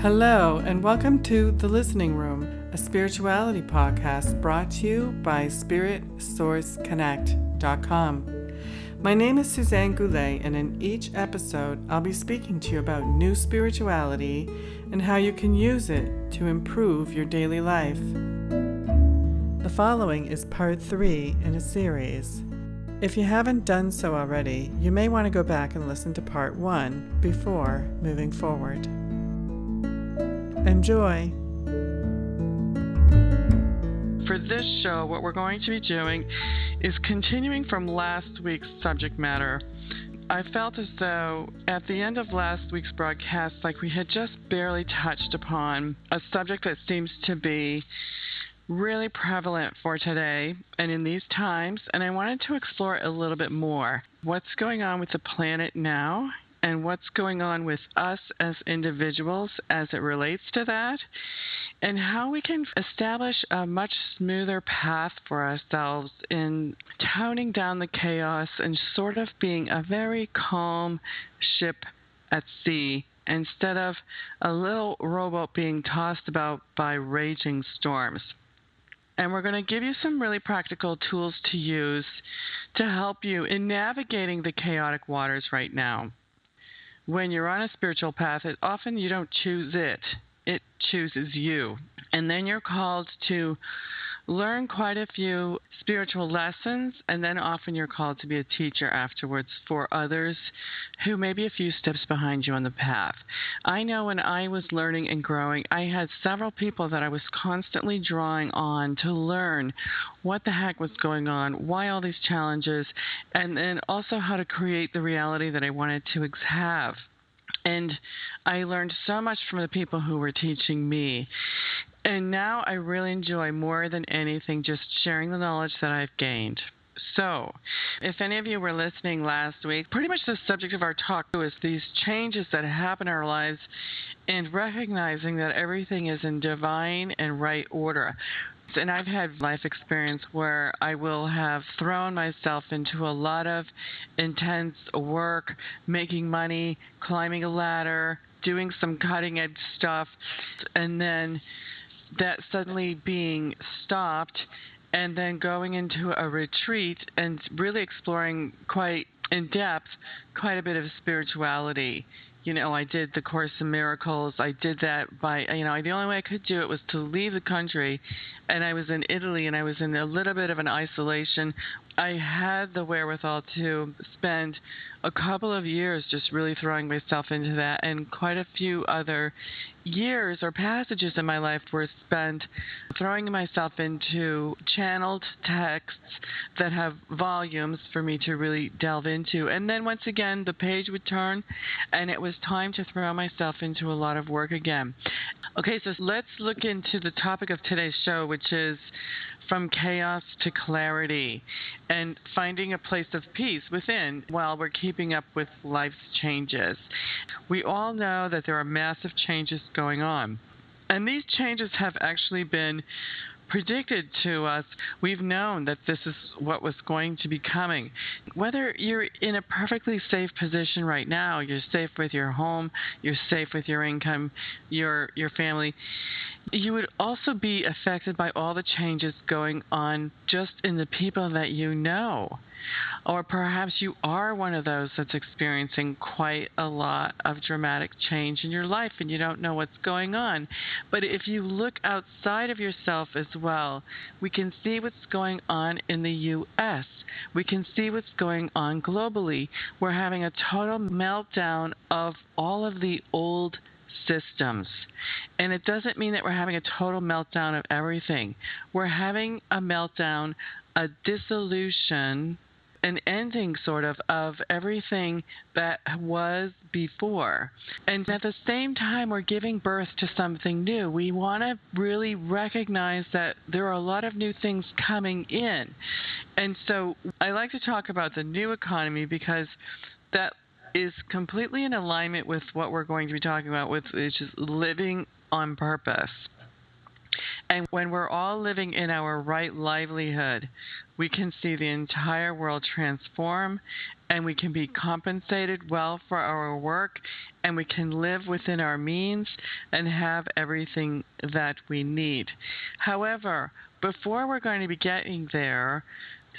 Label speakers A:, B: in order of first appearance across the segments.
A: Hello, and welcome to The Listening Room, a spirituality podcast brought to you by SpiritSourceConnect.com. My name is Suzanne Goulet, and in each episode, I'll be speaking to you about new spirituality and how you can use it to improve your daily life. The following is part 3 in a series. If you haven't done so already, you may want to go back and listen to part 1 before moving forward. Enjoy. For this show, what we're going to be doing is continuing from last week's subject matter. I felt as though at the end of last week's broadcast, like we had just barely touched upon a subject that seems to be really prevalent for today and in these times, and I wanted to explore it a little bit more. What's going on with the planet now? And what's going on with us as individuals as it relates to that, and how we can establish a much smoother path for ourselves in toning down the chaos and sort of being a very calm ship at sea instead of a little rowboat being tossed about by raging storms. And we're going to give you some really practical tools to use to help you in navigating the chaotic waters right now. When you're on a spiritual path, often you don't choose it. It chooses you. And then you're called to learn quite a few spiritual lessons, and then often you're called to be a teacher afterwards for others who may be a few steps behind you on the path. I know when I was learning and growing, I had several people that I was constantly drawing on to learn what the heck was going on, why all these challenges, and then also how to create the reality that I wanted to have. And I learned so much from the people who were teaching me. And now I really enjoy more than anything just sharing the knowledge that I've gained. So, if any of you were listening last week, pretty much the subject of our talk was these changes that happen in our lives and recognizing that everything is in divine and right order. And I've had life experience where I will have thrown myself into a lot of intense work, making money, climbing a ladder, doing some cutting edge stuff, and then that suddenly being stopped and then going into a retreat and really exploring quite in depth quite a bit of spirituality. You know, I did the Course in Miracles. I did that by, the only way I could do it was to leave the country, and I was in Italy, and I was in a little bit of an isolation. I had the wherewithal to spend a couple of years just really throwing myself into that, and quite a few other years or passages in my life were spent throwing myself into channeled texts that have volumes for me to really delve into. And then once again, the page would turn, and it was time to throw myself into a lot of work again. Okay, so let's look into the topic of today's show, which is from chaos to clarity, and finding a place of peace within while we're keeping up with life's changes. We all know that there are massive changes going on, and these changes have actually been predicted to us. We've known that this is what was going to be coming. Whether you're in a perfectly safe position right now, you're safe with your home, you're safe with your income, your family, you would also be affected by all the changes going on just in the people that you know. Or perhaps you are one of those that's experiencing quite a lot of dramatic change in your life and you don't know what's going on. But if you look outside of yourself as well, we can see what's going on in the U.S. We can see what's going on globally. We're having a total meltdown of all of the old systems. And it doesn't mean that we're having a total meltdown of everything. We're having a meltdown, a dissolution, an ending sort of everything that was before. And at the same time, we're giving birth to something new. We want to really recognize that there are a lot of new things coming in. And so I like to talk about the new economy because that is completely in alignment with what we're going to be talking about, which is living on purpose. And when we're all living in our right livelihood, we can see the entire world transform, and we can be compensated well for our work, and we can live within our means and have everything that we need. However, before we're going to be getting there,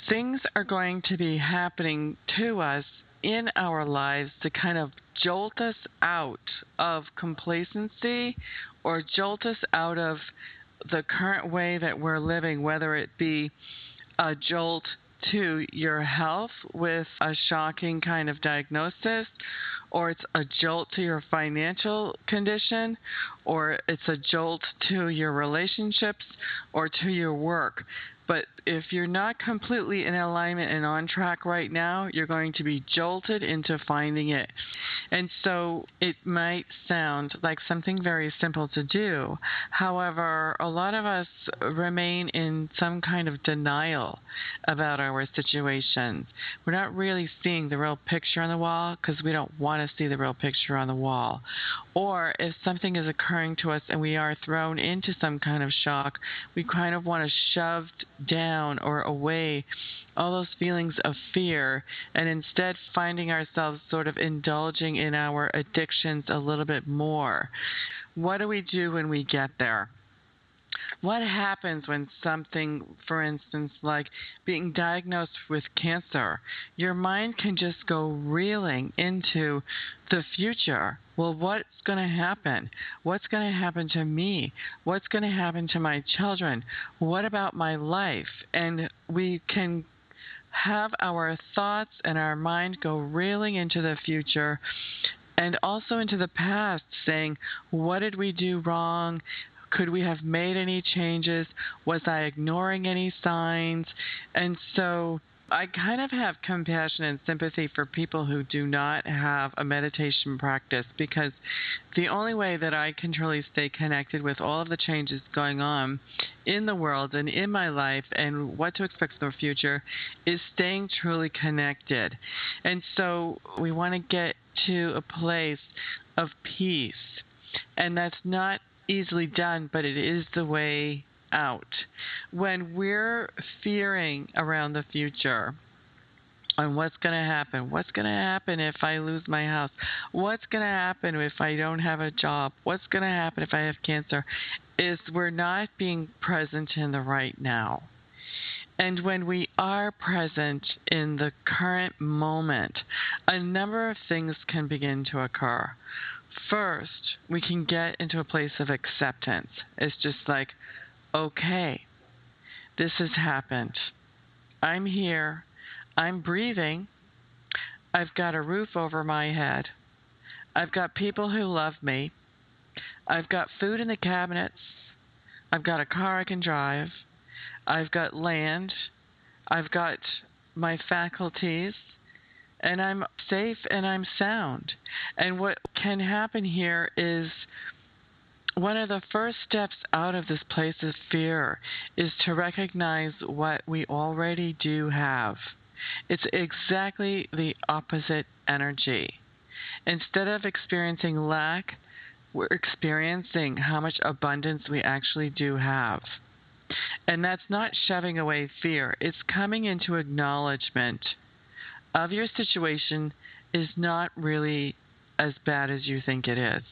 A: things are going to be happening to us in our lives to kind of jolt us out of complacency or jolt us out of the current way that we're living, whether it be a jolt to your health with a shocking kind of diagnosis, or it's a jolt to your financial condition, or it's a jolt to your relationships or to your work. But if you're not completely in alignment and on track right now, you're going to be jolted into finding it. And so it might sound like something very simple to do. However, a lot of us remain in some kind of denial about our situation. We're not really seeing the real picture on the wall because we don't want to see the real picture on the wall. Or if something is occurring to us and we are thrown into some kind of shock, we kind of want to shove down or away all those feelings of fear and instead finding ourselves sort of indulging in our addictions a little bit more. What do we do when we get there? What happens when something, for instance, like being diagnosed with cancer, your mind can just go reeling into the future. Well, what's going to happen? What's going to happen to me? What's going to happen to my children? What about my life? And we can have our thoughts and our mind go reeling into the future and also into the past, saying, what did we do wrong? Could we have made any changes? Was I ignoring any signs? And so I kind of have compassion and sympathy for people who do not have a meditation practice, because the only way that I can truly stay connected with all of the changes going on in the world and in my life and what to expect for the future is staying truly connected. And so we want to get to a place of peace. And that's not easily done, but it is the way out. When we're fearing around the future and what's going to happen if I lose my house, what's going to happen if I don't have a job, what's going to happen if I have cancer, is we're not being present in the right now. And when we are present in the current moment, a number of things can begin to occur. First, we can get into a place of acceptance. It's just like, okay, this has happened. I'm here. I'm breathing. I've got a roof over my head. I've got people who love me. I've got food in the cabinets. I've got a car I can drive. I've got land. I've got my faculties. And I'm safe and I'm sound. And what can happen here is one of the first steps out of this place of fear is to recognize what we already do have. It's exactly the opposite energy. Instead of experiencing lack, we're experiencing how much abundance we actually do have. And that's not shoving away fear. It's coming into acknowledgement of your situation is not really as bad as you think it is.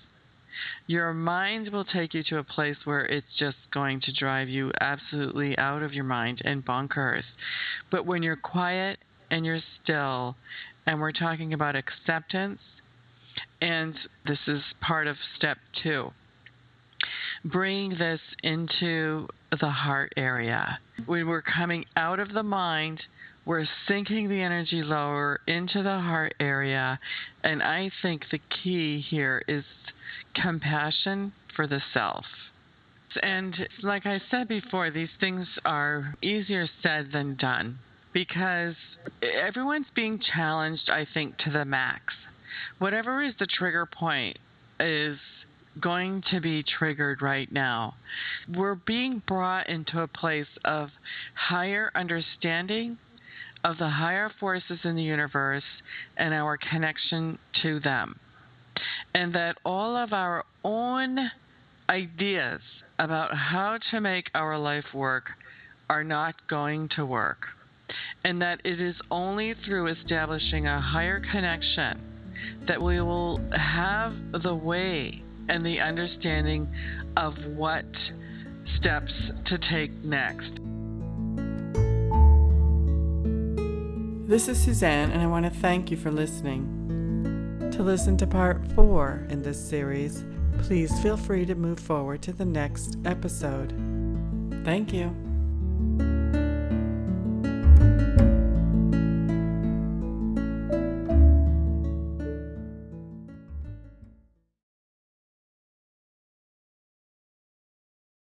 A: Your mind will take you to a place where it's just going to drive you absolutely out of your mind and bonkers. But when you're quiet and you're still, and we're talking about acceptance, and this is part of step 2, bring this into the heart area. When we're coming out of the mind, we're sinking the energy lower into the heart area, and I think the key here is compassion for the self. And like I said before, these things are easier said than done because everyone's being challenged, I think, to the max. Whatever is the trigger point is going to be triggered right now. We're being brought into a place of higher understanding of the higher forces in the universe and our connection to them. And that all of our own ideas about how to make our life work are not going to work, and that it is only through establishing a higher connection that we will have the way and the understanding of what steps to take next.
B: This is Suzanne, and I want to thank you for listening. To listen to part 4 in this series, please feel free to move forward to the next episode. Thank you.